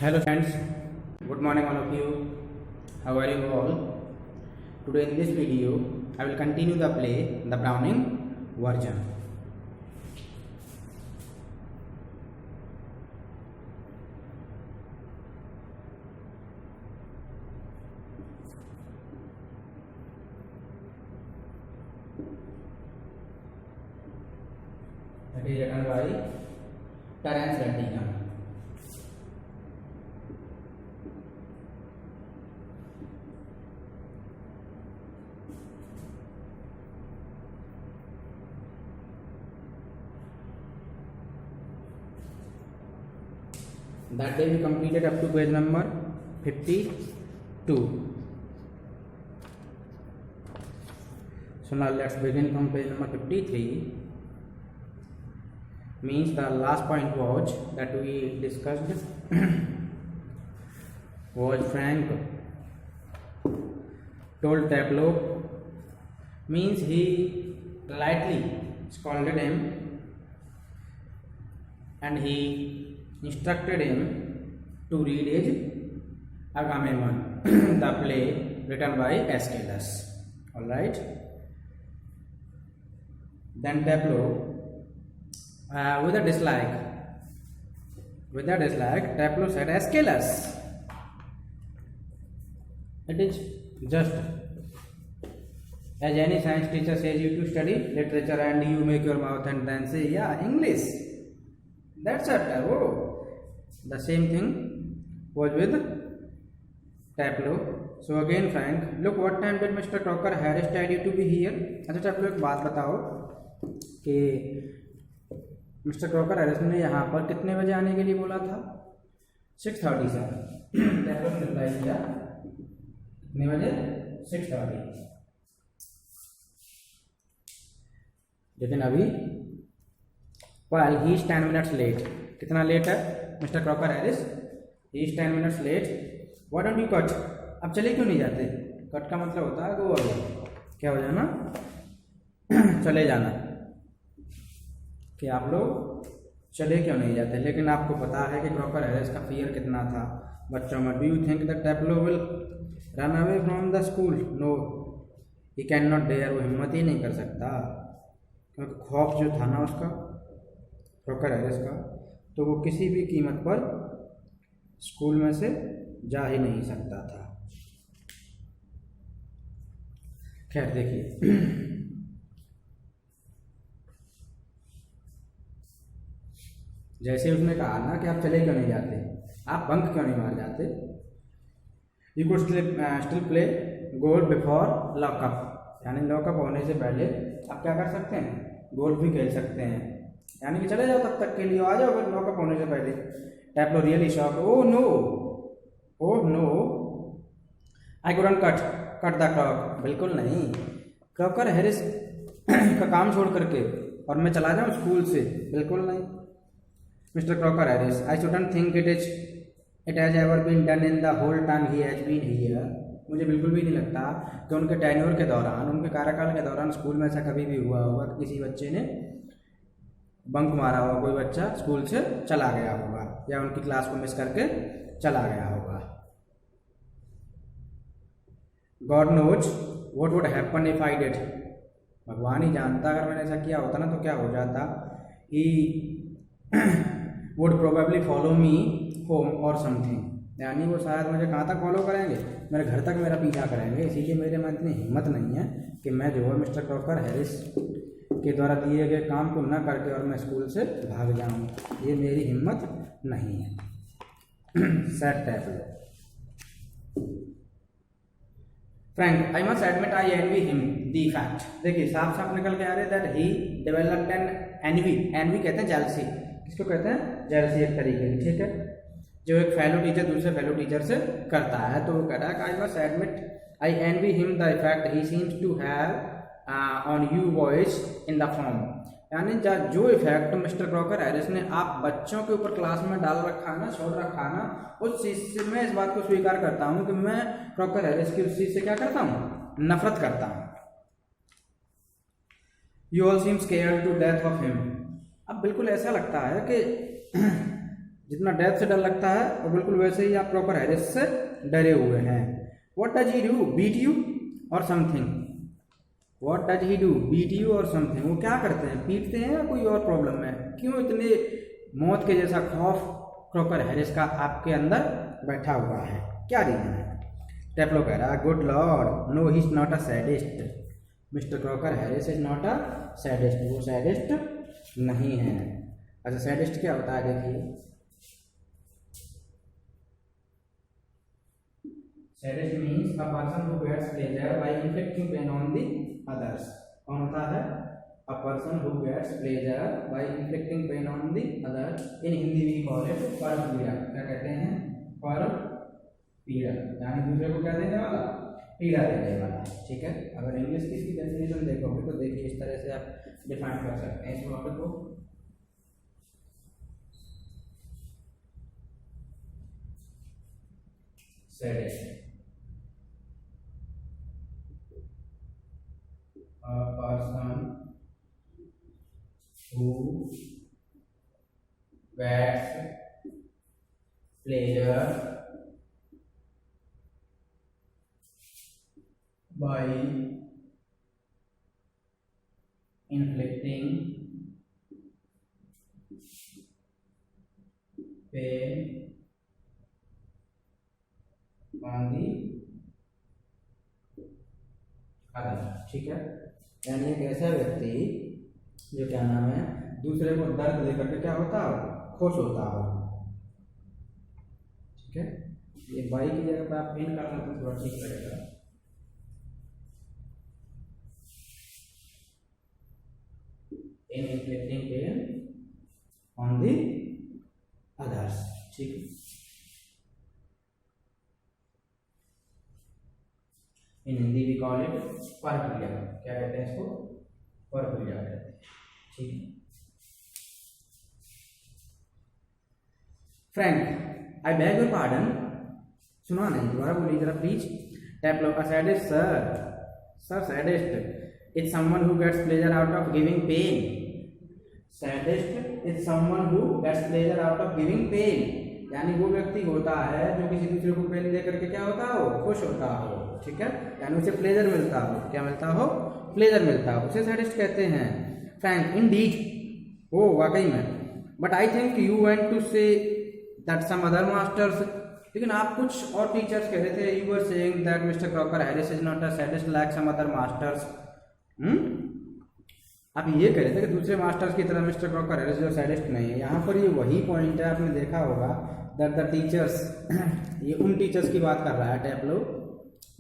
Hello friends, good morning all of you. How are you all? Today in this video, I will continue the play, the Browning version. That is written by Terence Rattigan. That day we completed up to page number 52. So now let's begin from page number 53. Means the last point was that we discussed was Frank told Tableau, means he lightly scolded him and he instructed him to read his Agamemnon, the play written by Aeschylus. Alright. Then Tableau, with a dislike, Tableau said, Aeschylus, it is just as any science teacher says you to study literature and you make your mouth and then say, yeah, English. That's a Tableau. The same thing was with Tableau. So again, Frank, look, what time did Mr. Crocker Harris tell you to be here? अच्छा Tableau, एक बात बताओ कि mister Crocker Harris ने यहाँ पर कितने बजे आने के लिए बोला था? 6:30 सर. Tableau ने रिप्लाई किया कितने बजे? 6:30. लेकिन अभी while he is 10 minutes late. कितना लेट है mister Crocker Harris? He is 10 minutes late. Why don't you cut? अब चले क्यों नहीं जाते? कट का मतलब होता है गो अवे, क्या हो जाना, चले जाना, कि आप लोग चले क्यों नहीं जाते. लेकिन आपको पता है कि क्रॉकर हैरिस का फियर कितना था बच्चों में. Do you think that Taplow will run away from the school? No, he can not dare. वो हिम्मत ही नहीं कर सकता, क्योंकि खौफ जो था ना उसका, क्रॉकर हैरिस का, तो वो किसी भी कीमत पर स्कूल में से जा ही नहीं सकता था. खैर देखिए, जैसे उसने कहा ना कि आप चले क्यों नहीं जाते, आप बंक क्यों नहीं मार जाते. You could still play golf before lockup, यानी लॉकअप होने से पहले आप क्या कर सकते हैं, गोल्फ भी खेल सकते हैं, यानी कि चले जाओ तब तक के लिए, आ जाओ लॉकअप होने से पहले. Taplow really shock. Oh no, I couldn't cut the clock. बिल्कुल नहीं, क्रॉकर हैरिस का काम छोड़ करके और मैं चला जाऊँ स्कूल से? बिल्कुल नहीं. Mister Crocker Harris, I shouldn't think it has ever been done in the whole time he has been here. मुझे बिल्कुल भी नहीं लगता कि उनके टेन्योर के दौरान, उनके कार्यकाल के दौरान स्कूल में ऐसा कभी भी हुआ होगा कि किसी बच्चे ने बंक मारा होगा, कोई बच्चा स्कूल से चला गया होगा या उनकी क्लास को मिस करके चला गया होगा. God knows what would happen if I did. भगवान ही जानता अगर मैंने ऐसा किया होता ना तो क्या हो जाता. He would probably follow me home और समथिंग, यानी वो शायद मुझे कहाँ तक फॉलो करेंगे, मेरे घर तक मेरा पीछा करेंगे. इसीलिए मेरे में इतनी हिम्मत नहीं है कि मैं जो है मिस्टर क्रॉकर हैरिस के द्वारा दिए गए काम को न करके और मैं स्कूल से भाग जाऊँ. ये मेरी हिम्मत नहीं है. Said Taplow. Frank, I must admit I envy him the fact. देखिए साफ साफ निकल के आ रहे that he developed an envy. Envy कहते हैं जेलसी. किसको कहते हैं? जेलसी एक तरीके की, ठीक है, जो एक फेलो टीचर दूसरे फेलो टीचर से करता है. तो वो कह रहा है I must admit I envy him the effect he seems to have on you boys in the form. यानी जो इफेक्ट मिस्टर क्रॉकर हैरिस ने आप बच्चों के ऊपर क्लास में डाल रखा ना, छोड़ रखा ना, उस चीज़ से मैं इस बात को स्वीकार करता हूँ कि मैं क्रॉकर हैरिस की उस चीज़ से क्या करता हूँ, नफरत करता हूँ. You all seem scared to death of him. अब बिल्कुल ऐसा लगता है कि जितना डेथ से डर लगता है और बिल्कुल वैसे ही आप प्रॉपर हैरिस से डरे हुए हैं। What does he do, beat you or something, what does he do, beat you or something, वो क्या करते हैं, पीटते हैं या कोई और प्रॉब्लम है, क्यों इतने मौत के जैसा खौफ क्रॉकर हैरिस का आपके अंदर बैठा हुआ है, क्या रीजन है। टेप्लो कह रहा है good lord no he is not a sadist, mister Crocker Harris is not a sadist, वो सैडिस्ट नहीं है। अच्छा सैडिस्ट क्या होता है देखिए, sadist means a person who gets pleasure by inflicting pain on the others. कौन होता है, a person who gets pleasure by inflicting pain on the others, in Hindi we call it परपीड़ा, क्या कहते हैं, परपीड़ा, यानी दूसरे को क्या देने वाला, पीड़ा देने वाला, ठीक है। अगर इंग्लिश की इसकी डेफिनेशन देखोगे तो देखिए इस तरह से आप डिफाइन कर सकते हैं इस वर्ड को, sadist a person who gets pleasure by inflicting pain on the other, ठीक है। यानी एक ऐसा व्यक्ति जो क्या नाम है, दूसरे को दर्द देकर के क्या होता हो, खुश होता हो, ठीक है। ये बाई की जगह पर आप पेन कर लेते तो थोड़ा ठीक रहेगा। In inflicting pain on the others, ठीक है। इन हिंदी भी कॉल इट परपीड़ा, क्या कहते हैं इसको, परपीड़ा कहते हैं, ठीक है। Frank I beg your pardon, सुना नहीं, दोबारा बोलिए जरा please. Taplow a sadist sir, sir sadist is someone who gets pleasure out of giving pain, sadist is someone who gets pleasure out of giving pain, यानी वो व्यक्ति होता है जो किसी दूसरे को पेन दे करके क्या होता हो, खुश होता हो, ठीक है, यानी उसे प्लेजर मिलता हो, क्या मिलता हो, प्लेजर मिलता हो, उसे सैडिस्ट कहते हैं। फ्रैंक इंडीड, ओ वाकई में, but I think you want to say that some other masters, लेकिन आप कुछ और टीचर्स कह रहे थे, you were saying that mister Crocker Harris is not a sadist like some other masters, आप ये कह रहे थे कि दूसरे मास्टर्स की तरह मिस्टर क्रॉकर हैरिस जो सैडिस्ट नहीं है। यहाँ पर ये वही पॉइंट है, आपने देखा होगा दैट द टीचर्स, ये उन टीचर्स की बात कर रहा है टेप्लो,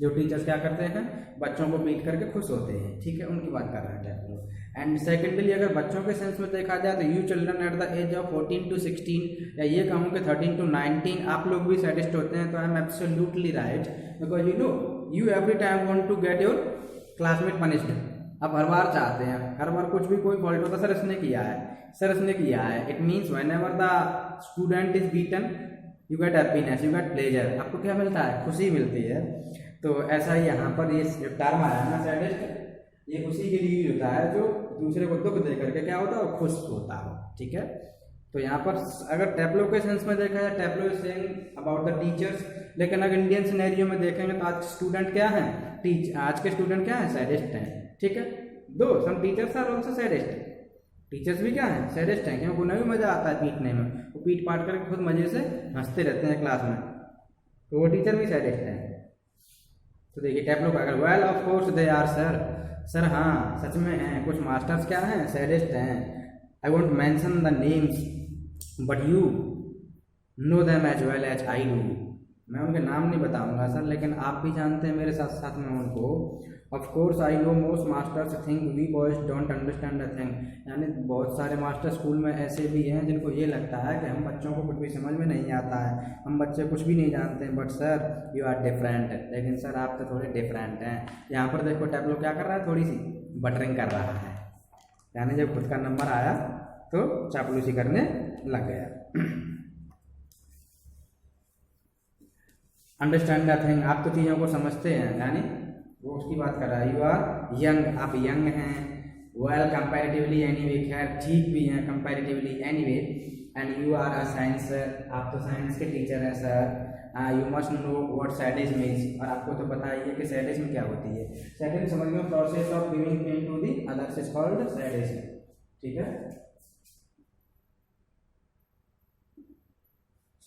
जो टीचर्स क्या करते हैं, बच्चों को पीट करके खुश होते हैं, ठीक है, उनकी बात कर रहा है टेप्लो। एंड सेकेंडली अगर बच्चों के सेंस में देखा जाए तो you children at the age of 14 to 16, या ये कहूँ कि 13 to 19 आप लोग भी सैडिस्ट होते हैं, तो I am absolutely right, because you know you every time want to get your classmate punished, आप हर बार चाहते हैं, हर बार कुछ भी कोई फॉल्ट होता है, सर इसने किया है, सर इसने किया है, it means when ever the student is beaten you get happiness, you get pleasure, आपको क्या मिलता है, खुशी मिलती है। तो ऐसा ही यहाँ पर ये जो टर्म आया है ना सैडिस्ट, ये उसी के लिए होता है जो दूसरे को दुख दे करके क्या होता है, खुश होता हो, ठीक है। तो यहाँ पर अगर टेप्लो के सेंस में देखा जाए, Taplow is saying about the teachers, लेकिन अगर इंडियन सिनेरियो में देखेंगे तो आज स्टूडेंट क्या है, आज के स्टूडेंट क्या है, सैडिस्ट हैं, ठीक है। Though some teachers are also sadist, teachers भी क्या है, सैडिस्ट हैं, क्योंकि उन्हें भी मजा आता है पीटने में, वो पीट पाट करके खुद मजे से हंसते रहते हैं क्लास में, तो वो टीचर भी सैडिस्ट हैं। तो देखिए टेप्लो का, अगर well of course they are sir, sir हाँ सच में हैं, कुछ मास्टर्स क्या हैं, सैडिस्ट हैं। I won't mention the names but you know them as well as I do, मैं उनके नाम नहीं बताऊंगा सर, लेकिन आप भी जानते हैं मेरे साथ साथ में उनको। Of course I know most masters think we boys don't understand the thing, यानी बहुत सारे मास्टर स्कूल में ऐसे भी हैं जिनको ये लगता है कि हम बच्चों को कुछ भी समझ में नहीं आता है, हम बच्चे कुछ भी नहीं जानते हैं, but sir you are different, लेकिन सर आप तो थोड़े डिफरेंट हैं। यहाँ पर देखो टेप्लो क्या कर रहा है, थोड़ी सी बटरिंग कर रहा है, यानी जब खुद का नंबर आया तो चापलूसी करने लग गया। अंडरस्टैंड द थिंग, आप तो चीज़ों को समझते हैं, यानी वो उसकी बात कर रहा है। यू आर यंग, आप यंग हैं, वेल कंपैरेटिवली एनीवे, खैर ठीक भी हैं comparatively anyway, and you are a science, आप तो साइंस के टीचर हैं sir. You must know what sadism is, और आपको तो पता ही है कि सैडिज्म क्या होती है। सैडिज्म समझ में, process of giving pain to the others is called sadism. ठीक है,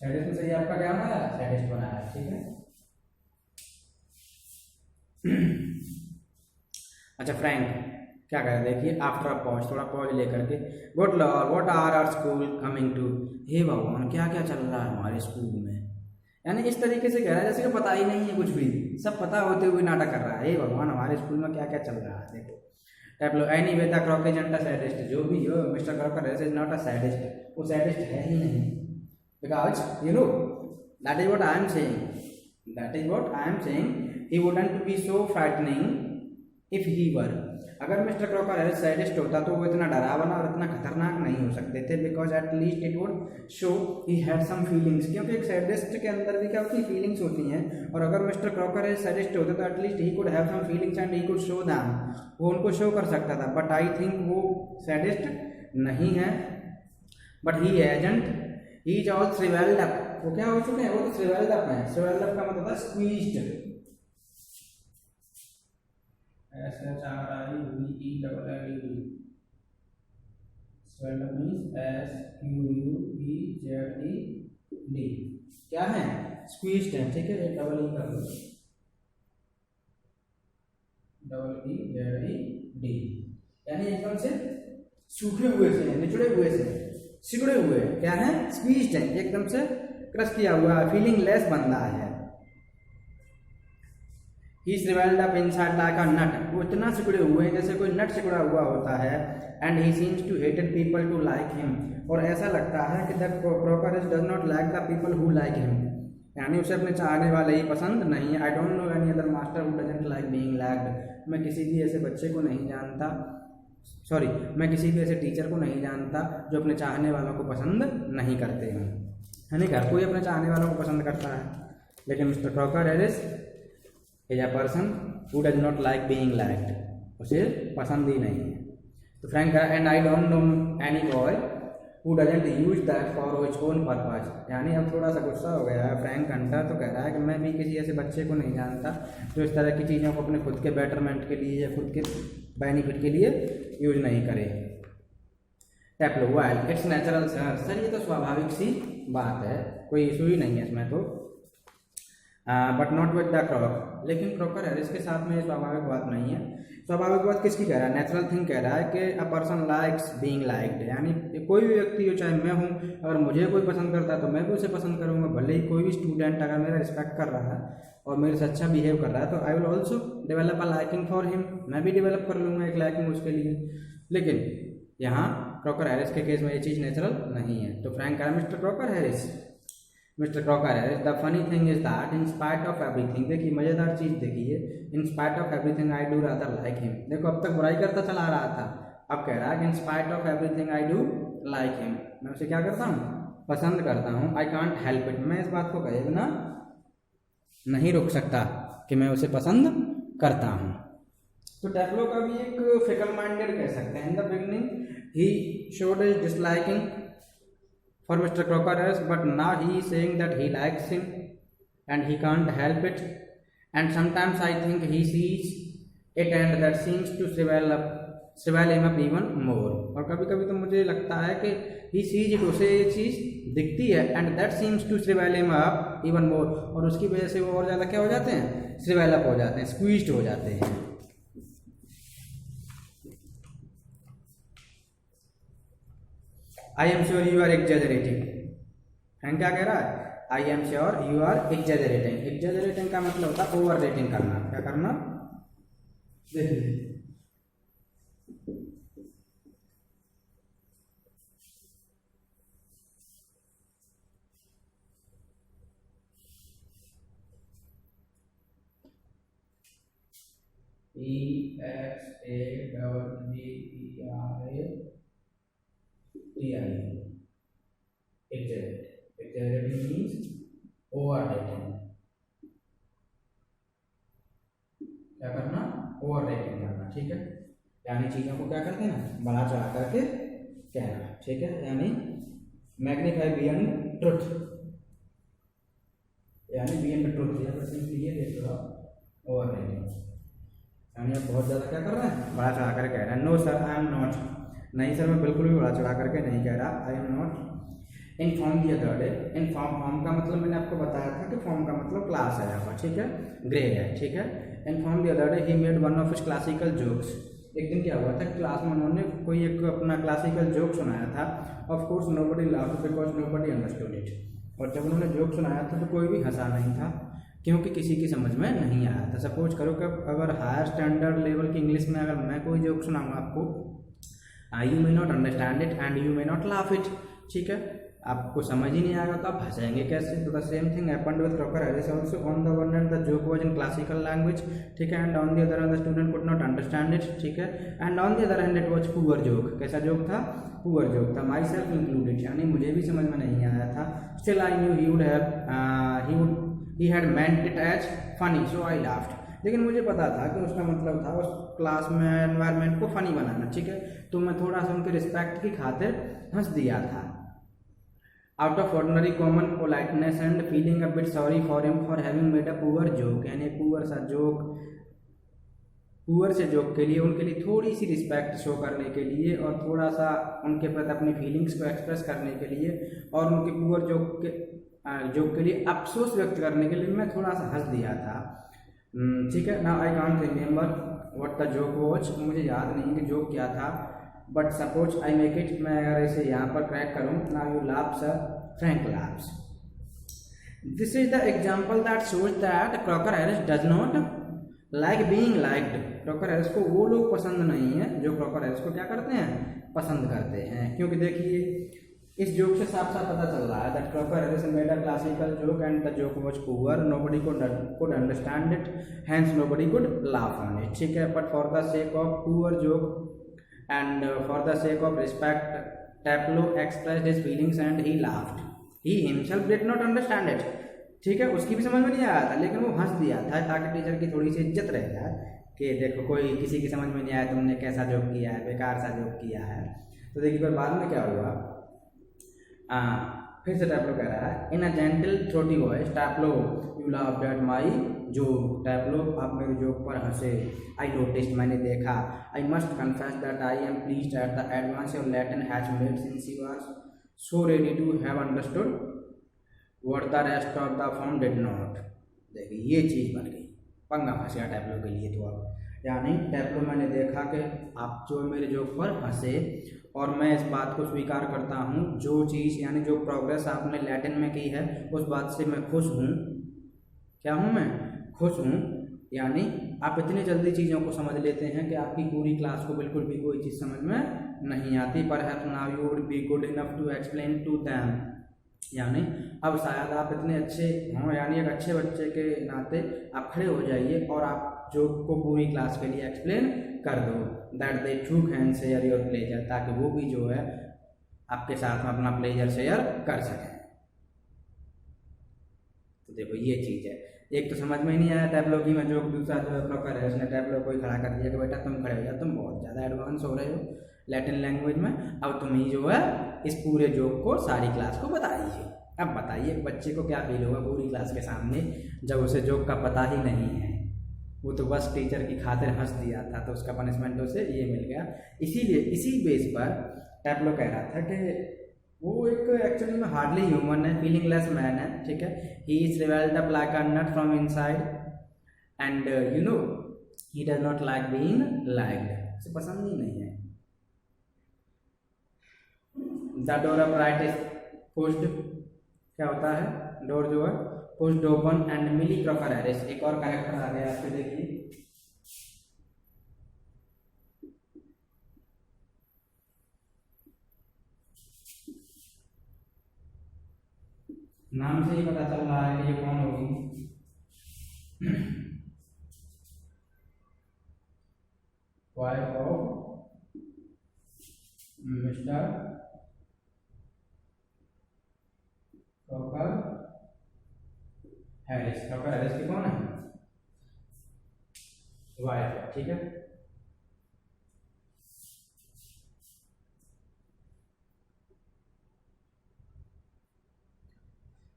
सैडिज्म से ही आपका क्या बनाया, सैडिस्ट बनाया। ठीक है। अच्छा फ्रैंक क्या करें, देखिए आफ्टर अ पॉज, थोड़ा पॉज लेकर के, good lord what are our school coming to, हे भगवान क्या क्या चल रहा है हमारे स्कूल में। यानी इस तरीके से कह रहा है जैसे कि पता ही नहीं है कुछ भी, सब पता होते हुए नाटक कर रहा है, हे भगवान हमारे स्कूल में क्या क्या चल रहा है। देखो टाइप लो, anyway the Crock is not a sadist, जो भी हो mister Crocker is not a sadist, वो सैडिस्ट है ही नहीं। Because you know that is what I am saying, that is what I am saying, he wouldn't be so frightening if he were, अगर mister Crocker Harris sadist होता तो वो इतना डरावना और इतना खतरनाक नहीं हो सकते थे। Because at least it would show he had some feelings, क्योंकि एक सैडिस्ट के अंदर भी क्या होती है, फीलिंग्स होती हैं। और अगर मिस्टर क्रॉकर हैरिस सैडिस्ट होते तो at least he could have some feelings and he could show them, वो उनको शो कर सकता था। बट आई थिंक वो सैडिस्ट नहीं है, but he agent, he is all shrivelled up, वो क्या हो चुके हैं, वो तो श्रिवेल्ड अप है। श्रिवेल्ड अप का मतलब था squeezed, SHRIVELLED, swelled up means SQUEZED, क्या है, स्क्वीज्ड है। ठीक है, डबल ई कर लो, DEEZED, यानी एकदम से सूखे हुए से, निचड़े हुए से, सिकुड़े हुए, क्या है, स्क्वीज्ड है, एकदम से क्रश किया हुआ, फीलिंग लेस बंदा है। ही श्रिवेल्ड अप इनसाइड लाइक अ नट, वो इतना सिकुड़े हुए हैं जैसे कोई नट सिकुड़ा हुआ होता है। And he seems to hated people to like him, और ऐसा लगता है कि the Crocker does not like the people who like him, यानी उसे अपने चाहने वाले ही पसंद नहीं है। I don't know any other master who doesn't like being liked, मैं किसी भी ऐसे बच्चे को नहीं जानता, सॉरी मैं किसी भी ऐसे टीचर को नहीं जानता जो अपने चाहने वालों को पसंद नहीं करते हैं। यानी हर कोई अपने चाहने वालों को पसंद करता है, लेकिन mister Crocker Harris is a person who does not like being liked, उसे पसंद ही नहीं है। तो Frank, and I don't know any boy who doesn't use that for his own purpose, यानी अब थोड़ा सा गुस्सा हो गया है फ्रैंक हंटर, तो कह रहा है कि मैं भी किसी ऐसे बच्चे को नहीं जानता जो इस तरह की चीज़ों को अपने खुद के बेटरमेंट के लिए या खुद के बेनिफिट के लिए यूज नहीं करे। Tap low, while it's natural sir, ये तो स्वाभाविक सी बात है, कोई इशू ही नहीं है इसमें तो। बट नॉट विद द क्रॉक, लेकिन क्रॉकर हैरिस के साथ में ये स्वाभाविक बात नहीं है। स्वाभाविक बात किसकी कह रहा है, नेचुरल थिंग कह रहा है कि a person likes being liked, यानी कोई भी व्यक्ति हो, चाहे मैं हूँ, अगर मुझे कोई पसंद करता है तो मैं भी उसे पसंद करूँगा। भले ही कोई भी स्टूडेंट अगर मेरा रिस्पेक्ट कर रहा है और मेरे से अच्छा बिहेव कर रहा है तो I will also develop a liking for him, मैं भी डेवलप कर लूँगा एक लाइकिंग उसके लिए। लेकिन यहाँ क्रॉकर हैरिस के केस में ये चीज़ नेचुरल नहीं है। तो फ्रैंक कह रहा है mister Crocker Harris, mister Crocker Harris, the funny thing is that in spite of everything, देखिए मजेदार चीज़ देखिए, in spite of everything I do rather like him. देखो अब तक बुराई करता चला रहा था, अब कह रहा है कि in spite of everything I do like him, मैं उसे क्या करता हूँ, पसंद करता हूँ। आई कांट हेल्प इट, मैं इस बात को कहे बिना नहीं रुक सकता कि मैं उसे पसंद करता हूँ। तो टैप्लो का भी एक फिकल माइंडेड कह सकते हैं। In the beginning he showed his disliking for Mr. Crocker Harris, but now he is saying that he likes him and he can't help it, and sometimes I think he sees it and that seems to shrivel him up even more, और कभी कभी तो मुझे लगता है कि he sees it, उसे ये चीज़ दिखती है, and that seems to shrivel him up even more, और उसकी वजह से वो और ज़्यादा क्या हो जाते हैं, shrivel up हो जाते हैं, squeezed हो जाते हैं। I am sure you are exaggerating, Frank क्या कह रहा है, I am sure you are exaggerating. Exaggerating का मतलब होता है ओवर रेटिंग करना, क्या करना, देखिए exaggerating means overrating, क्या करना, ओवररेटिंग करना, ठीक है, यानी चीज़ों को क्या करते हैं, बढ़ा चढ़ा करके कहना, ठीक है, यानी मैग्नीफाई बियॉन्ड ट्रुथ, यानी बियॉन्ड ट्रुथ, या फिर सिंपली ये देख लो ओवर रेटिंग, यानी आप बहुत ज़्यादा क्या कर रहे हैं, बड़ा चढ़ा कर कह रहे हैं। No sir I am not, नहीं सर मैं बिल्कुल भी बड़ा चढ़ा करके नहीं कह रहा, I am not. In form the other day, in form form का मतलब मैंने आपको बताया था कि फॉर्म का मतलब क्लास है यहाँ पर, ठीक है, ग्रे है, ठीक है। Inform the other day he made one of his classical jokes, एक दिन क्या हुआ था क्लास में उन्होंने कोई एक अपना क्लासिकल जोक सुनाया था। Of course nobody laughed because nobody understood it, और जब उन्होंने जोक सुनाया था तो कोई भी हंसा नहीं था क्योंकि किसी की समझ में नहीं आया था। सपोज करो कि अगर हायर स्टैंडर्ड लेवल की इंग्लिश में अगर मैं कोई जोक सुनाऊंगा आपको, you may not understand it and you may not laugh it, ठीक है, आपको समझ ही नहीं आएगा तो आप हंसेंगे कैसे। तो the same thing happened with Crocker Harris also, on the one hand the joke was in classical language, ठीक है, and on the other hand the student could not understand it, ठीक है, and on the other hand it was poor joke, कैसा joke था, poor joke था, my self included, यानी मुझे भी समझ में नहीं आया था। Still I knew he had meant it as funny so I laughed, लेकिन मुझे पता था कि उसका मतलब था उस क्लास में एनवायरनमेंट को फनी बनाना, ठीक है, तो मैं थोड़ा सा उनके रिस्पेक्ट की खातिर हंस दिया था। Out of ordinary common politeness and feeling a bit sorry for him for having made a poor joke, यानी पुअर सा जोक, पुअर से जोक के लिए उनके लिए थोड़ी सी रिस्पेक्ट शो करने के लिए और थोड़ा सा उनके प्रति अपनी फीलिंग्स को एक्सप्रेस करने के लिए और उनके पुअर जोक के लिए अफसोस व्यक्त करने के लिए मैं थोड़ा सा हंस दिया था, ठीक है। Now I can't remember what the joke was, मुझे याद नहीं कि जोक क्या था, but suppose I make it, मैं अगर इसे यहाँ पर क्रैक करूँ, now you laugh sir, Frank laughs, this is the example that shows that Crocker Harris does not like being liked, Crocker Harris को वो लोग पसंद नहीं है जो क्रॉकर हैरिस को क्या करते हैं, पसंद करते हैं। क्योंकि देखिए इस जोक से साफ साफ पता चल रहा है that Crocker Harris made a classical joke and the joke was poor, nobody could understand it, hence nobody could laugh on it, ठीक है, but for the sake of poor joke and for the sake of respect Taplow expressed his feelings and he laughed, he himself did not understand it, ठीक है, उसकी भी समझ में नहीं आया था लेकिन वो हंस दिया था ताकि टीचर की थोड़ी सी इज्जत रह जाए कि देखो कोई किसी की समझ में नहीं आया, तुमने कैसा जोक किया है, बेकार सा जोक किया है। तो देखिए पर बाद में क्या हुआ, फिर से टैप्लो कह रहा है, in a gentle throaty voice Taplow you laughed at my joke, Taplow आप मेरे जोक पर हंसे, आई नोटिस्ड मैंने देखा, I must confess that I am pleased at the advance your Latin has made since you are so ready to have understood what the rest of the form did not. देखिए ये चीज़ बन गई, पंगा फंस गया टैप्लो के लिए। तो अब यानी टैप्लो मैंने देखा कि आप जो मेरे जोक पर हंसे और मैं इस बात को स्वीकार करता हूँ, जो चीज़ यानी जो प्रोग्रेस आपने लैटिन में की है उस बात से मैं खुश हूँ। क्या हूँ मैं? खुश हूँ। यानी आप इतनी जल्दी चीज़ों को समझ लेते हैं कि आपकी पूरी क्लास को बिल्कुल भी कोई चीज़ समझ में नहीं आती। Perhaps now you would be good enough to explain to them, यानी अब शायद आप इतने अच्छे हों, यानी एक अच्छे बच्चे के नाते आप खड़े हो जाइए और आप जोक को पूरी क्लास के लिए एक्सप्लेन कर दो। That they shook hand share your pleasure, ताकि वो भी जो है आपके साथ में अपना प्लेजर शेयर कर सकें। तो देखो ये चीज़ है, एक तो समझ में ही नहीं आया टैब्लो की मैं जोक, दूसरा जो है प्रॉपर है उसने टैब्लो को ही खड़ा कर दिया कि बेटा तुम खड़े हो जाओ, तुम बहुत ज़्यादा एडवांस हो रहे हो लैटिन लैंग्वेज में, अब तुम ही जो है इस पूरे जोक को सारी क्लास को बताइए। अब बताइए बच्चे को क्या फील होगा पूरी क्लास के सामने जब उसे जोक का पता ही नहीं है, वो तो बस टीचर की खातिर हंस दिया था तो उसका पनिशमेंट उसे ये मिल गया। इसीलिए इसी बेस पर टैब्लो कह रहा था कि वो एक एक्चुअली में हार्डली ह्यूमन है, फीलिंगलेस मैन है, ठीक है। He is shrivelled up like a nut from inside and you know he does not like being liked, उसे पसंद ही नहीं है। The door of right is pushed, क्या होता है डोर जो है pushed open and Millie Crocker Harris, एक और कैरेक्टर आ गया आपके, देखिए नाम से ही पता चल रहा है कि ये कौन होगी। Wife of mister Crocker Harris, Crocker Harris की कौन है वाइफ, ठीक है।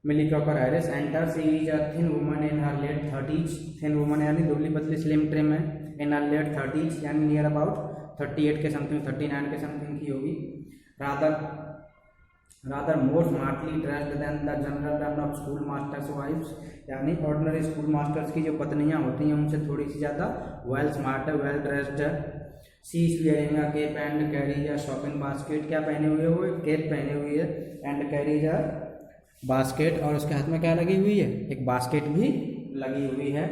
Millie Crocker Harris enter, she is a thin woman in her late 30s, thin woman यानी दुबली पतली स्लिम ट्रिम है, इन हर लेट 30s यानी नियर अबाउट 38 के समथिंग, 39 के समथिंग की होगी। Rather more smartly dressed than the general run of school masters wives, यानी ऑर्डिनरी स्कूल मास्टर्स की जो पत्नियां होती हैं उनसे थोड़ी सी ज़्यादा वेल स्मार्ट है, वेल ड्रेस्ड है। She is wearing a cap and carries a shopping basket, क्या पहने हुए वो, कैप पहने हुई है, एंड कैरीज अ बास्केट, और उसके हाथ में क्या लगी हुई है, एक बास्केट भी लगी हुई है।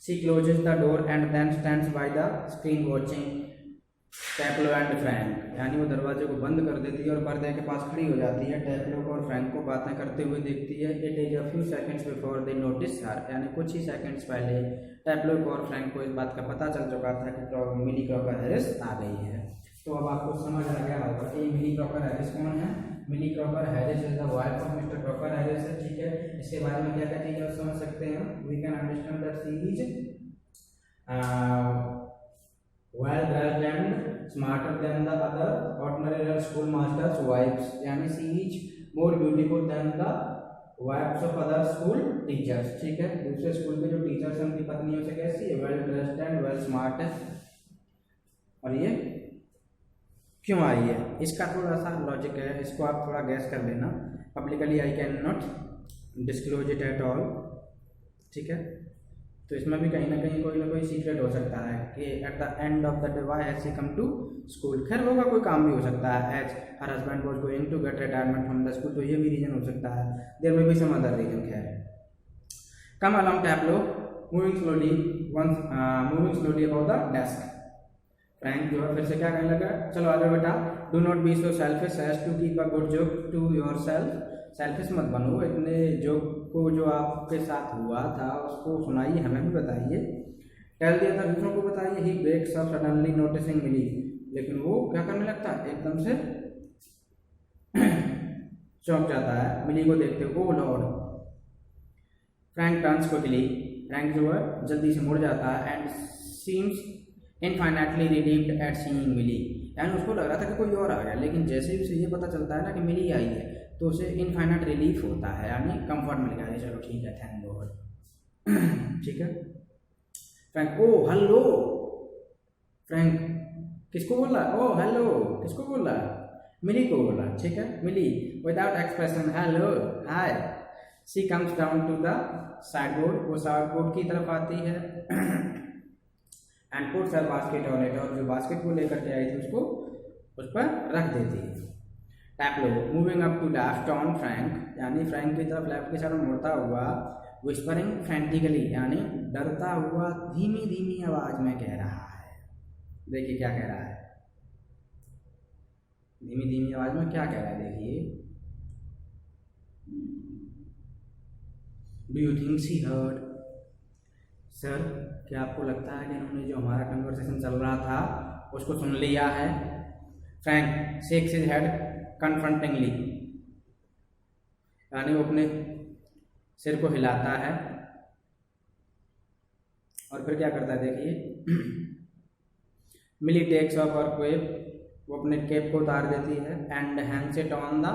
She closes the door and then stands by the screen watching Taplow and Frank, यानी वो दरवाजे को बंद कर देती है और पर्दे के पास खड़ी हो जाती है, टैप्लो को और फ्रैंक को बातें करते हुए देखती है। It is a few seconds before they notice her, यानी कुछ ही सेकंड्स पहले टैप्लो को और फ्रैंक को इस बात का पता चल चुका था कि मिली क्रॉकर हैरिस आ गई है। तो अब आपको समझ आ गया होगा कि मिली क्रॉकर हैरिस कौन है। Millie Crocker Harris is the wife of mister Crocker Harris है, ठीक है। इसके बारे में क्या क्या चीज़ें आप समझ सकते हैं, we can understand that she is well dressed and smarter than the other ordinary school masters wives, यानी she is more beautiful than the wives of other school teachers, ठीक है। दूसरे स्कूल के जो टीचर्स हैं उनकी पत्नियों से कैसी है, well dressed and well smart है। और ये क्यों आई है, इसका थोड़ा सा लॉजिक है, इसको आप थोड़ा गैस कर लेना। Publicly I can not disclose it at all, ठीक है। तो इसमें भी कहीं ना कोई सीक्रेट हो सकता है कि at the end of the day why has she come to school, खैर होगा, कोई काम भी हो सकता है, as her husband was going to get retirement from the school, तो ये भी रीजन हो सकता है, देयर में भी सम अदर रीजन। खैर come along Taplow moving slowly about the desk, Frank जो है फिर से क्या कहने लगा, चलो आ जाओ बेटा, do not be so selfish as to keep a good joke to yourself, selfish मत बनो, इतने जोक को जो आपके साथ हुआ था उसको सुनाइए, हमें भी बताइए। टेल दिया था दूसरों को बताइए। ही ब्रेक्स अप सडनली नोटिसिंग मिली, लेकिन वो क्या करने लगता है, एकदम से चौंक जाता है मिली को देखते हुए, oh lord. Frank turns quickly, Frank जो है जल्दी से मुड़ जाता है, and seems infinitely relieved at seeing Millie, यानी उसको लग रहा था कि कोई और आ गया, लेकिन जैसे ही उसे ये पता चलता है ना कि मिली आई है तो उसे इनफाइनाइट रिलीफ होता है, यानी कंफर्ट मिल गया, चलो ठीक है, थैंक गॉड, ठीक है। फ्रैंक ओ हेलो, फ्रैंक किसको बोल रहा है, ओ हेलो किसको बोल रहा है, मिली को बोल रहा है, ठीक है। Millie without expression hello hi, she comes down to the sideboard, वो साइड बोर्ड की तरफ आती है, and puts her basket on it, और जो बास्केट को लेकर के आई थी उसको उस पर रख देती है। Taplow moving up to left on Frank, यानी फ्रैंक की तरफ लेफ्ट की साइड मुड़ता हुआ, विस्परिंग फ्रैंटिकली, यानी डरता हुआ धीमी धीमी आवाज में कह रहा है, देखिए क्या कह रहा है, धीमी धीमी आवाज में क्या कह रहा है, देखिए, do you think she heard, sir क्या आपको लगता है कि इन्होंने जो हमारा कन्वर्सेशन चल रहा था उसको सुन लिया है। फ्रैंक शेक्स हिज हेड कन्फ्रंटिंगली, यानी वो अपने सिर को हिलाता है और फिर क्या करता है, देखिए, मिली टेक्स ऑफ हर कैप, वो अपने कैप को उतार देती है, and Hanks it on the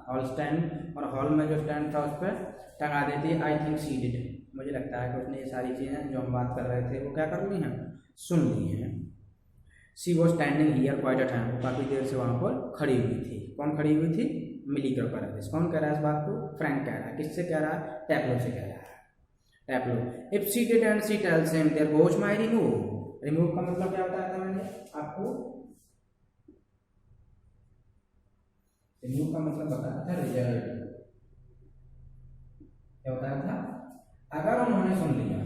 hall stand, और हॉल में जो स्टैंड था उस पर टंगा देती है। आई थिंक शी डिड, मुझे लगता है कि उसने ये सारी चीज़ें जो हम बात कर रहे थे वो क्या कर ली हैं, सुन ली हैं। She was standing here quite a time, काफ़ी देर से वहाँ पर खड़ी हुई थी, कौन खड़ी हुई थी, मिली क्रॉकर हैरिस। कौन कह रहा है इस बात को, फ्रैंक कह रहा है, किससे कह रहा है, टैप्लो से कह रहा है। Taplow if she did and she tells him there goes my remove, remove का मतलब क्या बताया था मैंने आपको, रिमूव का मतलब बताया था रिजल्ट, क्या बताया था, अगर उन्होंने सुन लिया,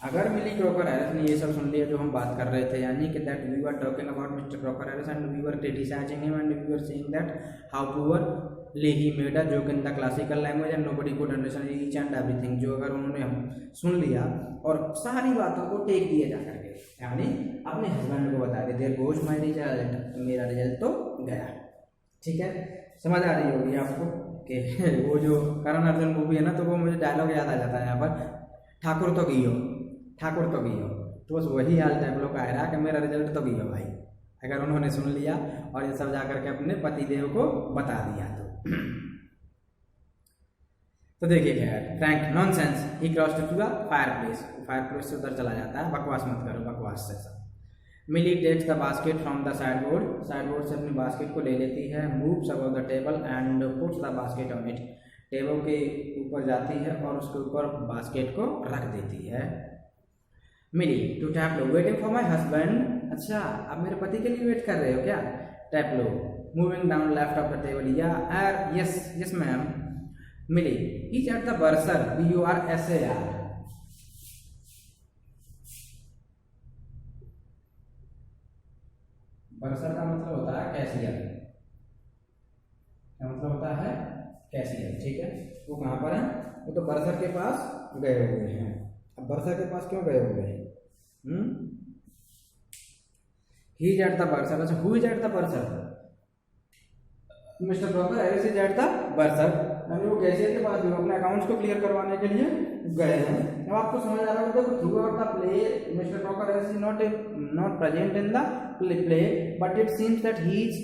अगर मिली क्रॉकर हैरिस ने ये सब सुन लिया जो हम बात कर रहे थे, यानी कि that we were talking about mister Crocker Harris and we were criticising him and we were saying that how poorly he made a joke in the classical language and nobody could understand each and everything, जो अगर उन्होंने सुन लिया और सारी बातों को take दिए जा करके, यानी अपने हस्बैंड को बता दिया, देयर गोज माय रिजल्ट, तो मेरा रिजल्ट तो गया, ठीक है। समझ आ रही होगी आपको कि वो जो करण अर्जुन मूवी है ना, तो वो मुझे डायलॉग याद आ जाता है यहाँ पर, ठाकुर तो गियो, ठाकुर तो गियो, तो बस वही हाल टैप्लो का है कि मेरा रिजल्ट तो गियो भाई, अगर उन्होंने सुन लिया और ये सब जा करके अपने पतिदेव को बता दिया तो। तो देखिए क्या है, Frank nonsense he crossed to the fireplace, fireplace से उधर चला जाता है, बकवास मत करो, बकवास से सब। Millie takes the basket from the sideboard, sideboard से अपनी बास्केट को ले लेती है, moves above the table and puts the basket on it, table के ऊपर जाती है और उसके ऊपर बास्केट को रख देती है। Millie to Taplow waiting for my husband, अच्छा आप मेरे पति के लिए वेट कर रहे हो क्या? Taplow moving down left of the table, या yes yes ma'am. Millie is at the bursar, BURSAR, bursar का मतलब होता है कैशियर, क्या मतलब होता है? कैशियर, ठीक है। वो कहाँ पर है? वो तो बर्सर के पास गए हुए हैं। अब बर्सर के पास क्यों गए हुए हैं? He is at the bursar, अच्छा who is at the bursar? Mr Crocker Harris is at the bursar, यानी वो कैशियर के पास अपने अकाउंट्स को क्लियर करवाने के लिए गए हैं। अब आपको समझ आ रहा होगा, throughout the play mister Crocker Harris is not present in the play but it seems that he is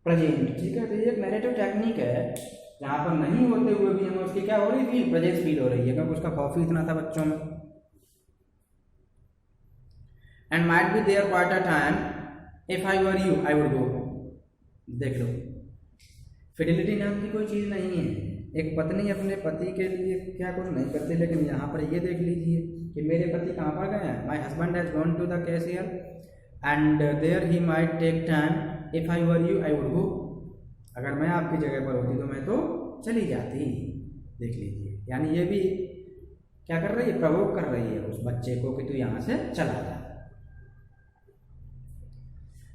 present, ठीक है। तो ये एक नैरेटिव टेक्निक है जहाँ पर नहीं होते हुए भी हमें उसकी क्या हो रही फील, प्रेजेंस फील हो रही है, क्योंकि उसका खौफ ही इतना था बच्चों में। And might be there quite a time if I were you I would go, देख लो फिडिलिटी नाम की कोई चीज़ नहीं है। एक पत्नी अपने पति के लिए क्या कुछ नहीं करती, लेकिन यहाँ पर ये देख लीजिए कि मेरे पति कहाँ पर गए हैं। My husband has gone to the cashier and there he might take time if I were you I would go, अगर मैं आपकी जगह पर होती तो मैं तो चली जाती, देख लीजिए। यानी ये भी क्या कर रही है, प्रवोक कर रही है उस बच्चे को कि तू यहाँ से चला जा।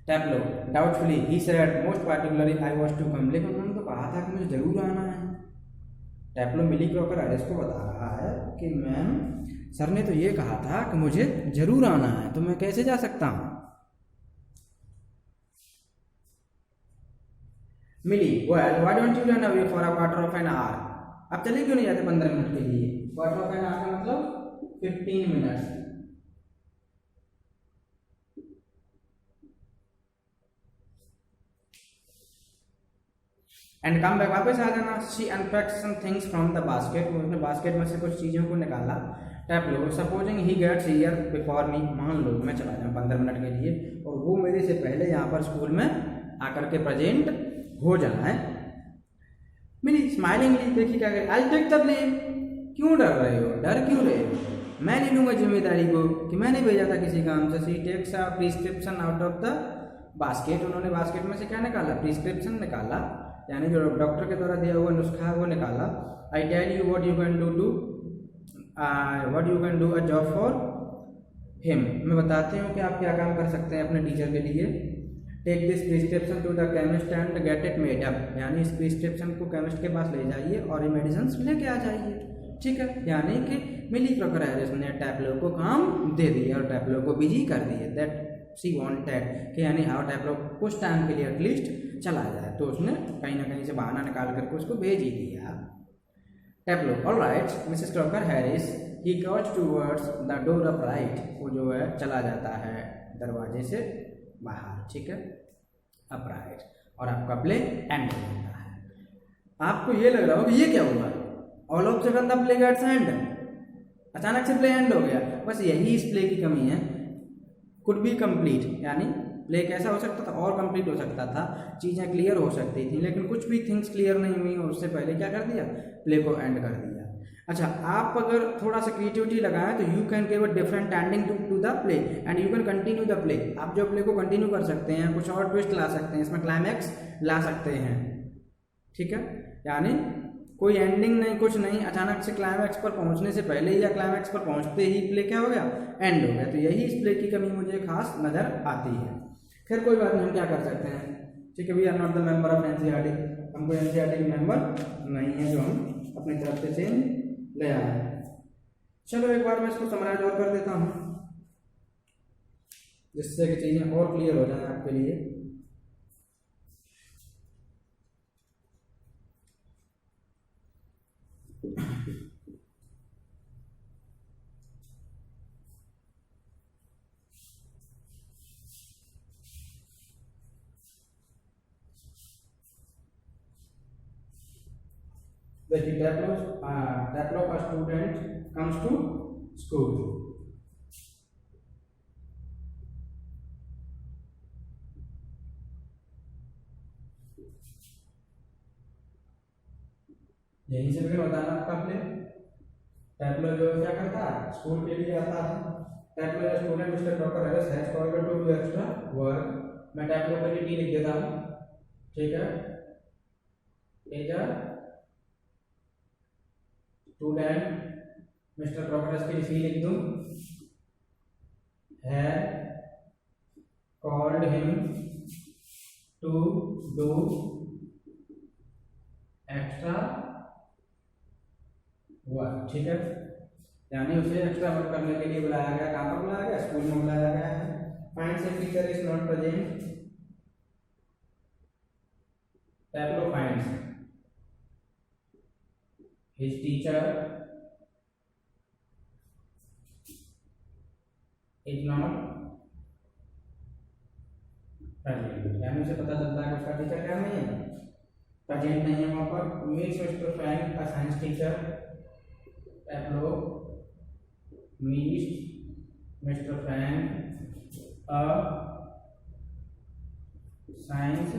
Taplow doubtfully he said most particularly I was to come, लेकिन उन्होंने तो कहा था कि मुझे जरूर आना है। टैपलो मिली क्रॉकर एरिस को बता रहा है कि मैम सर ने तो ये कहा था कि मुझे जरूर आना है, तो मैं कैसे जा सकता हूँ। Millie well why don't you run away for a quarter of an hour, आप चले क्यों नहीं जाते 15 मिनट के लिए? क्वार्टर ऑफ एन आवर का मतलब 15 मिनट। एंड कम बैक, वापस आ जाना। She unpacked some things from the basket, उसने बास्केट में से कुछ चीज़ों को निकाला। Taplow supposing he gets here before me, मान लो मैं चला जाऊँ 15 मिनट के लिए और वो मेरे से पहले यहाँ पर स्कूल में आकर के प्रेजेंट हो जाए। मिली स्माइलिंगली, देखिए क्या करें, आई टेक द ब्लेम, क्यों डर रहे हो, डर क्यों रहे हो, मैं नहीं लूँगा जिम्मेदारी को कि मैंने भेजा था किसी काम से। She takes a prescription out of the basket, उन्होंने बास्केट में से क्या निकाला, प्रिस्क्रिप्शन निकाला, यानी जो डॉक्टर के द्वारा दिया हुआ नुस्खा है वो निकाला। I tell you what you can do a job for him, मैं बताती हूँ कि आप क्या काम कर सकते हैं अपने टीचर के लिए। Take this prescription to the chemist and get it made up, यानी इस प्रिस्क्रिप्शन को केमिस्ट के पास ले जाइए और ये मेडिसिन लेके आ जाइए, ठीक है। यानी कि मिली क्रॉकर एरिस ने टैपलो को काम दे दिया और टैपलो को बिजी कर दिया। दैट शी वांटेड कि यानी हाउ टैपलो कुछ टाइम के लिए एटलीस्ट चला जाए, तो उसने कहीं ना कहीं से बहाना निकाल करके उसको भेज ही दिया। Taplow alright Mrs Crocker Harris he crouch towards the door of right, वो जो है चला जाता है दरवाजे से बाहर, ठीक है, अपराइट, और आपका प्ले एंड हो जाता है। आपको ये लग रहा हो कि ये क्या हुआ, all of sudden the play gets end, अचानक से प्ले एंड हो गया। बस यही इस प्ले की कमी है, कुड बी कंप्लीट, यानी प्ले कैसा हो सकता था, और कंप्लीट हो सकता था, चीज़ें क्लियर हो सकती थी, लेकिन कुछ भी थिंग्स क्लियर नहीं हुई और उससे पहले क्या कर दिया, प्ले को एंड कर दिया। अच्छा, आप अगर थोड़ा सा क्रिएटिविटी लगाएं तो you can give a different ending to the play and you can continue the play, आप जो प्ले को कंटिन्यू कर सकते हैं, कुछ और ट्विस्ट ला सकते हैं, इसमें क्लाइमैक्स ला सकते हैं, ठीक है। यानी कोई एंडिंग नहीं, कुछ नहीं, अचानक से क्लाइमैक्स पर पहुंचने से पहले या क्लाइमैक्स पर पहुंचते ही प्ले क्या हो गया, एंड हो गया। तो यही इस प्ले की कमी मुझे खास नज़र आती है। खैर कोई बात नहीं, हम क्या कर सकते हैं, ठीक है। We are not the member of NCERT, हम कोई एनसीईआरटी के मेंबर नहीं है जो हम अपनी तरफ से चेंज ले आए। चलो एक बार मैं इसको समराइज और कर देता हूँ जिससे कि चीज़ें और क्लियर हो जाए आपके लिए। देखिए टेप्लो का स्टूडेंट कम्स टू स्कूल। यहीं से भी होता है आपका प्ले। टेप्लो जो क्या करता है, स्कूल के लिए आता है। Taplow student mister doctor has called to do extra work. मैं टेप्लो के लिए टी लिख देता हूँ, ठीक है। Is a student mister doctor के लिए सी लिख दूँ, है called him to do extra work, ठीक है। यानी उसे एक्स्ट्रा वर्क करने के लिए बुलाया गया। कहाँ पर बुलाया गया, स्कूल में बुलाया गया है। फाइंड से teacher is not present. Taplow finds his teacher is not present, यानी उसे पता चलता है कि उसका टीचर क्या नहीं है, प्रेजेंट नहीं है वहां पर। Meets Mr Frank a science teacher. Taplow meets Mr Frank a science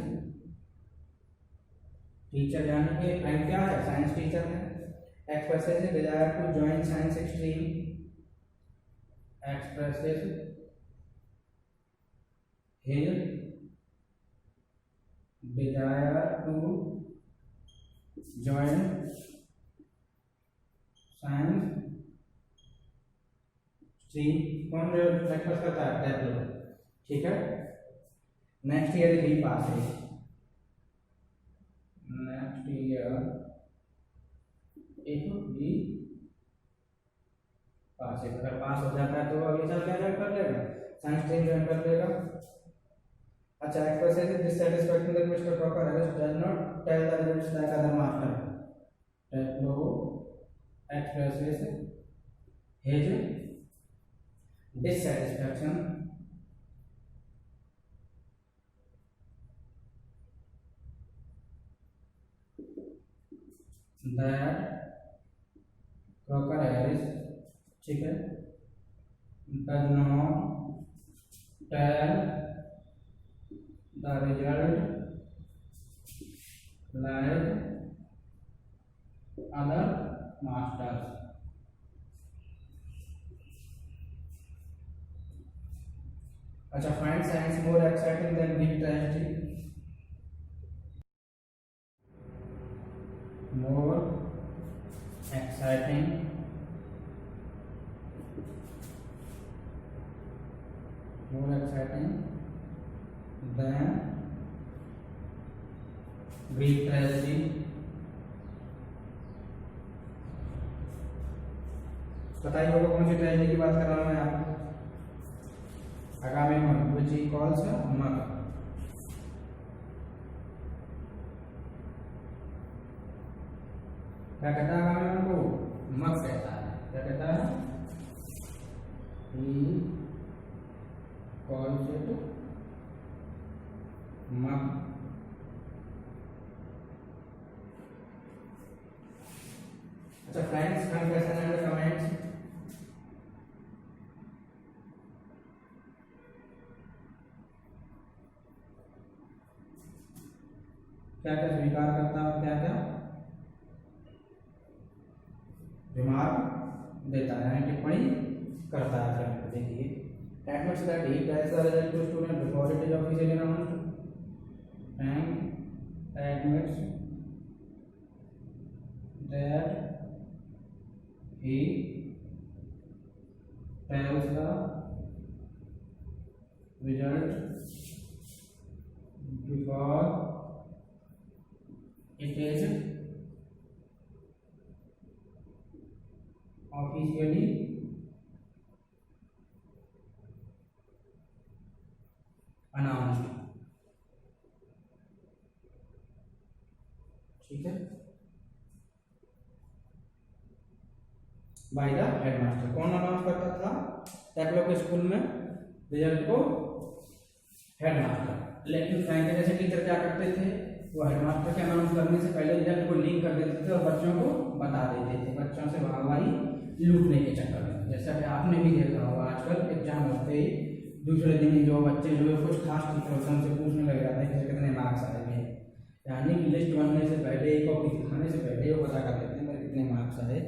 teacher, यानी कि फ्रैंक क्या है, साइंस टीचर है। Expresses desire to join science stream. Expresses his desire to join science stream. कौन एक्सप्रेस करता है, टेप्लो, ठीक है। नेक्स्ट ईयर ही पास है, नेक्स्ट ईयर एक भी पास है। अगर पास हो जाता है तो अगले साल क्या ज्वाइन कर लेगा, साइंस स्ट्रीम ज्वाइन कर लेगा। अच्छा, expresses dissatisfaction that Mr Crocker has does not tell the results like other master. Taplow expresses his dissatisfaction that Crocker Harris, ठीक है, does not tell the result like other masters। अच्छा, find science more exciting than Greek tragedy. More exciting than Greek tragedy. बताइए होगा कौन सी tragedy की बात कर रहा हूं मैं आपको। Agamemnon, which he calls a mug। क्या कहता है अगामेमनन को, मग कहता है। क्या कहता है, he calls it mug। अच्छा फ्रेंड्स, कंक्लूजन एंड कमेंट्स। क्या क्या स्वीकार करता है और क्या क्या रिमार्क देता है, टिप्पणी करता है। देखिए, admits that he tells the result to student before it is officially announced, and admits that he tells the result before it is officially announced। ठीक है, बाय द हेडमास्टर। कौन अनाउंस करता था टेप्लो के स्कूल में रिजल्ट को, headmaster. लेकिन Frank जैसे टीचर क्या करते थे, वो हेडमास्टर के अनाउंस करने से पहले रिजल्ट को लीक कर देते थे और बच्चों को बता देते थे, बच्चों से वाहवाही लूटने के चक्कर में। जैसा कि आपने भी देखा होगा आजकल एग्जाम होते ही दूसरे दिन जो बच्चे जो है कुछ खास टीचर होते हैं उनसे पूछने लग जाता है कि कितने मार्क्स आए हैं, यानी कि लिस्ट बनने से पहले एक कॉपी दिखाने से पहले वो पता कर लेते हैं मेरे कितने मार्क्स आए,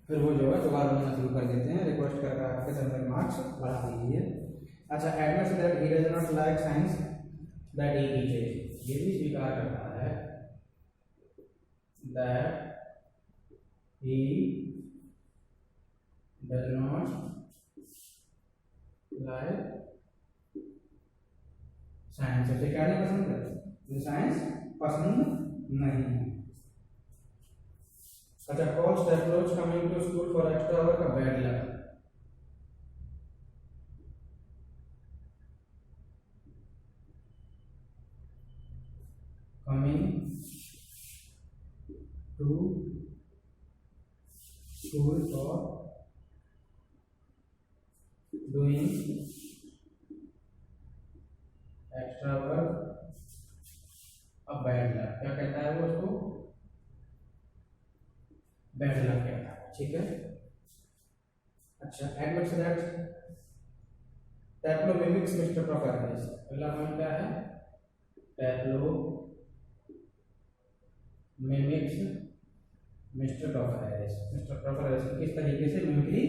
फिर वो जो है दोबारा बनना शुरू कर देते हैं, रिक्वेस्ट कर आपके सर मेरे मार्क्स बढ़ा दीजिए। अच्छा, admits that he does not like science that he teaches, ये भी स्वीकार करता है that he does not like science, उसे क्या नहीं पसंद है, साइंस पसंद नहीं है। अच्छा, calls the approach coming to school for extra work a bad luck, coming to school for doing extra work अब बैड लक, क्या कहता है वो उसको, बैड लक कहता है, ठीक है। अच्छा, admits that Taplow mimics mister Crocker Harris, अगला पॉइंट क्या है, Taplow mimics mister Crocker Harris, mister Crocker Harris किस तरीके से मिमिक्री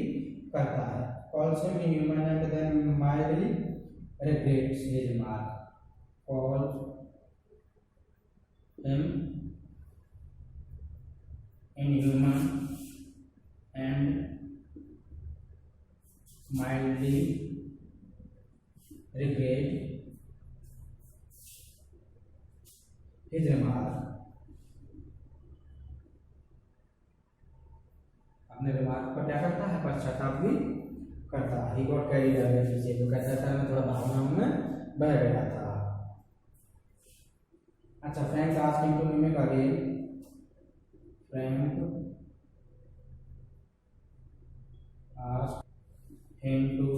करता है, calls him inhuman and then mildly regrets his mark, calls him inhuman and mildly regret his remark, अपने remark पर क्या करता है, पश्चाताप भी करता है। ही गॉट कैरीड अवे, किसी को कहता था मैं थोड़ा भावनाओं में बह गया था। अच्छा, Frank asked him to mimic again, Frank asked him to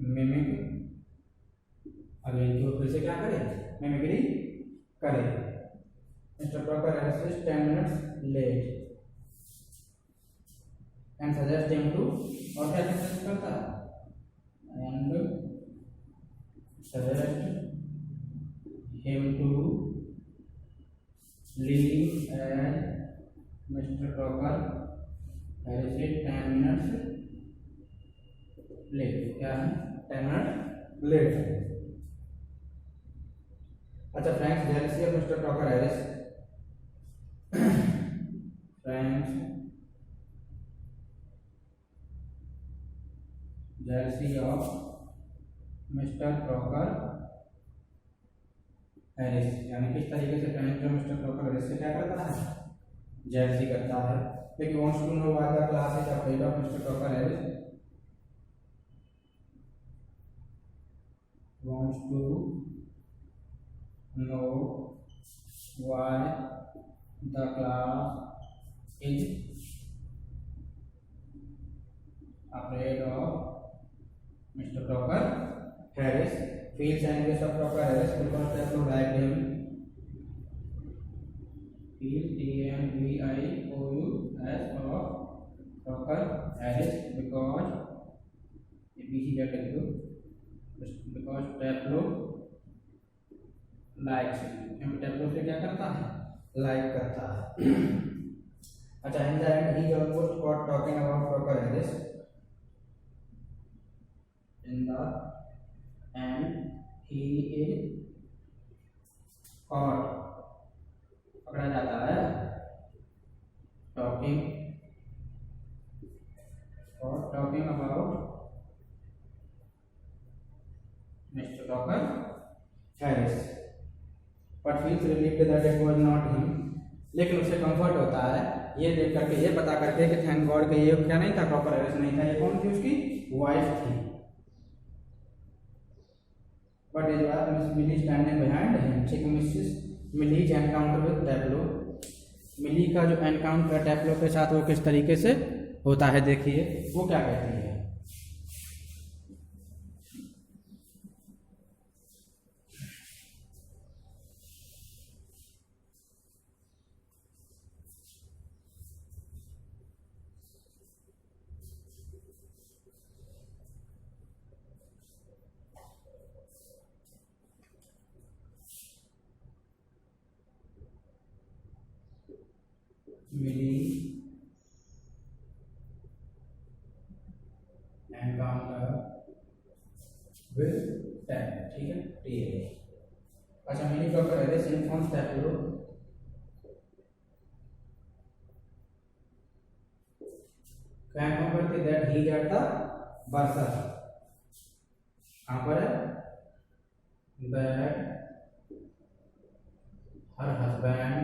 mimic again, तो फिर से क्या करे, मिमिक्री करे। Mr Crocker Harris 10 minutes late and suggest him to, और क्या सजेस्ट करता है, and suggest him to leave as Mr. Proctor is 10 minutes late, क्या है 10 मिनट लेट है। अच्छा, Frank's jealousy of Mr Crocker Harris, Frank's jealousy of Mr Crocker Harris, यानी किस तरीके से फ्रैंक जो मिस्टर प्रॉकर हैरिस से क्या करता है, जेलसी करता है, क्योंकि wants to know why the class is afraid of Mr Crocker Harris, wants to know why the class is afraid of Mr Crocker Harris, feels envious of Proctor Harris because Pablo liked him, feels envious of Proctor Harris because because Pablo likes him, क्योंकि Pablo से क्या करता है, like करता है। अच्छा, in the end he almost caught talking about Proctor Harris, in the and he is caught, पकड़ा जाता है, talking about Mr. Proctor Harris, but feels relieved that it was not him, लेकिन उसे कंफर्ट होता है ये देख करके, ये पता करके कि थैंक गॉड के ये क्या नहीं था, प्रॉपर हैरिस नहीं था, ये कौन थी, उसकी वाइफ थी। But his wife Miss Millie standing behind him, ठीक है, मिसेस मिली एनकाउंटर विद टैप्लो, मिली का जो एनकाउंटर टैप्लो के साथ वो किस तरीके से होता है, देखिए वो क्या कहती है, मिली एनकाउंटर विद टैप, ठीक है, टी है। अच्छा, Millie Crocker Harris informs that your can confirm that he is at the bursar, कहाँ पर है, that her husband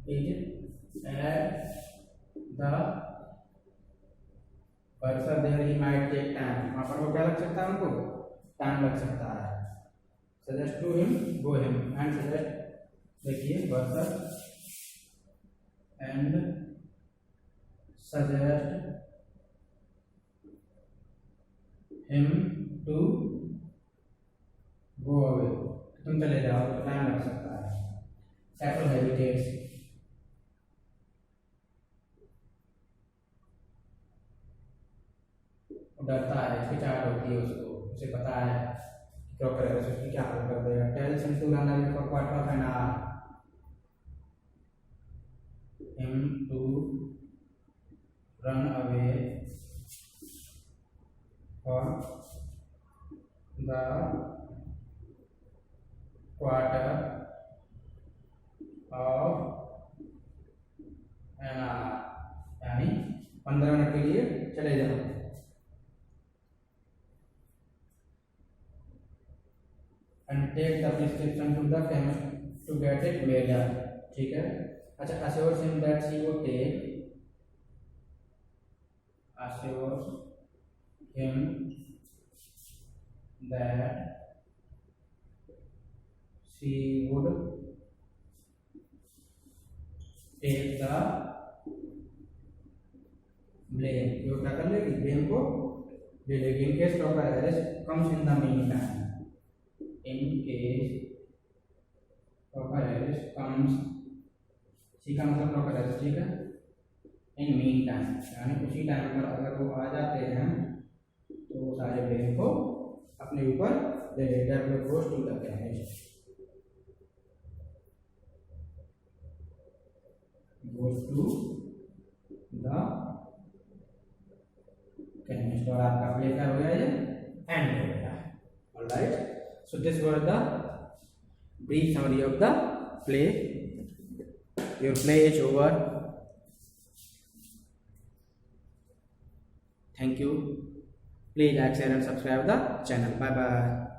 is at the bursar, there he might take time, वहाँ पर वो क्या लग सकता है, उनको टाइम लग सकता है। Suggest to him go him and suggest, देखिए bursar and suggest him to go away, तुम चले जाओ, तो टाइम लग सकता है। सेटल हेजिटेट्स, डरता है, हिचकिचाहट होती है उसको, उसे पता है प्रॉपर है उसकी क्या हाल कर देगा। Tells him to run away for quarter of an hour, him to run away for the quarter of an hour, यानी 15 मिनट के लिए चले जाओ। And take the prescription to the chemist to get it major, ठीक है। अच्छा, assures him that she would take, assures him that she would take the blame, जो क्या कर लेगी, ब्लेम को ले लेगी। In case Crocker Harris comes in the meantime, in case Crocker Harris comes, सी का मतलब प्रॉपर एड्रेस, ठीक है, इन मीन टाइम, यानी उसी टाइम पर अगर वो आ जाते हैं तो वो सारे ब्लेम को अपने ऊपर ले लेते हैं, goes to the chemist, goes to the chemist, और आपका प्ले क्या हो गया, ये एंड हो गया। Alright, so this was the brief summary of the play. Your play is over. Thank you. Please like, share and subscribe the channel. Bye bye.